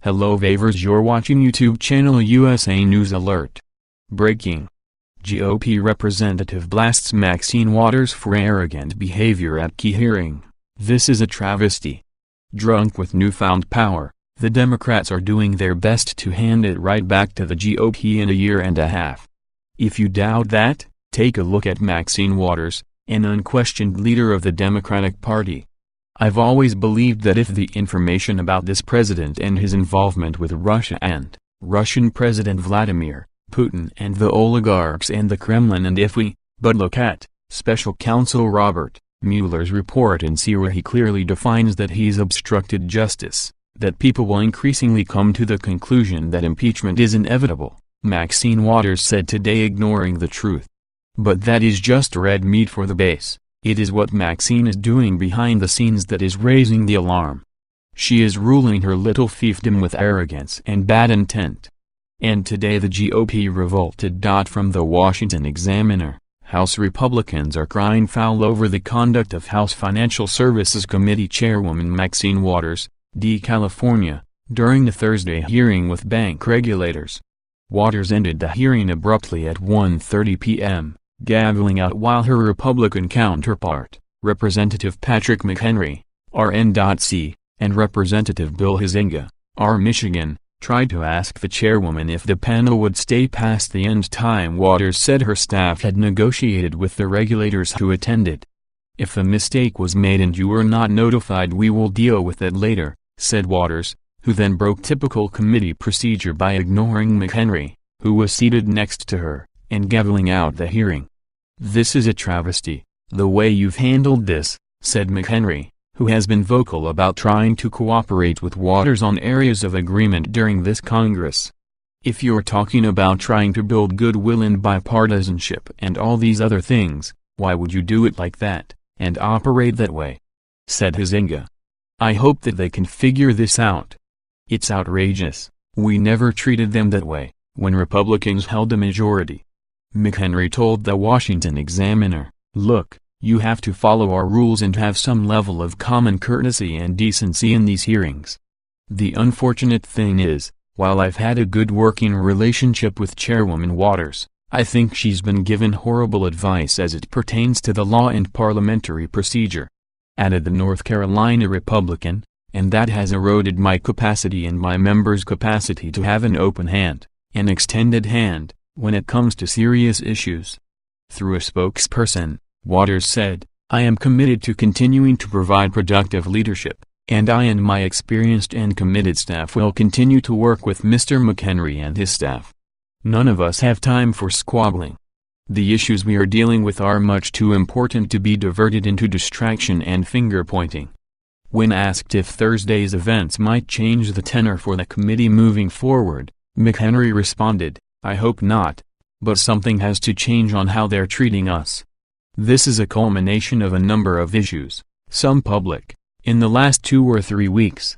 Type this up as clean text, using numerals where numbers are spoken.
Hello Vavers, you're watching YouTube channel USA News Alert. Breaking. GOP representative blasts Maxine Waters for arrogant behavior at key hearing. This is a travesty. Drunk with newfound power, the Democrats are doing their best to hand it right back to the GOP in a year and a half. If you doubt that, take a look at Maxine Waters, an unquestioned leader of the Democratic Party. I've always believed that if the information about this president and his involvement with Russia and Russian President Vladimir Putin and the oligarchs and the Kremlin, and if we but look at Special Counsel Robert Mueller's report in Syria, he clearly defines that he's obstructed justice, that people will increasingly come to the conclusion that impeachment is inevitable, Maxine Waters said today, ignoring the truth. But that is just red meat for the base. It is what Maxine is doing behind the scenes that is raising the alarm. She is ruling her little fiefdom with arrogance and bad intent. And today the GOP revolted. From the Washington Examiner, House Republicans are crying foul over the conduct of House Financial Services Committee Chairwoman Maxine Waters, D. California, during the Thursday hearing with bank regulators. Waters ended the hearing abruptly at 1:30 p.m., gaveling out while her Republican counterpart, Representative Patrick McHenry, RN.C., and Representative Bill Huizenga, R. Michigan, tried to ask the chairwoman if the panel would stay past the end time. Waters said her staff had negotiated with the regulators who attended. "If a mistake was made and you were not notified, we will deal with it later," said Waters, who then broke typical committee procedure by ignoring McHenry, who was seated next to her, and gaveling out the hearing. "This is a travesty, the way you've handled this," said McHenry, who has been vocal about trying to cooperate with Waters on areas of agreement during this Congress. "If you're talking about trying to build goodwill and bipartisanship and all these other things, why would you do it like that, and operate that way?" said Huizenga. "I hope that they can figure this out. It's outrageous. We never treated them that way when Republicans held a majority." McHenry told the Washington Examiner, "Look, you have to follow our rules and have some level of common courtesy and decency in these hearings. The unfortunate thing is, while I've had a good working relationship with Chairwoman Waters, I think she's been given horrible advice as it pertains to the law and parliamentary procedure," added the North Carolina Republican, "and that has eroded my capacity and my members' capacity to have an open hand, an extended hand, when it comes to serious issues." Through a spokesperson, Waters said, "I am committed to continuing to provide productive leadership, and I and my experienced and committed staff will continue to work with Mr. McHenry and his staff. None of us have time for squabbling. The issues we are dealing with are much too important to be diverted into distraction and finger-pointing." When asked if Thursday's events might change the tenor for the committee moving forward, McHenry responded, "I hope not, but something has to change on how they're treating us. This is a culmination of a number of issues, some public, in the last 2 or 3 weeks,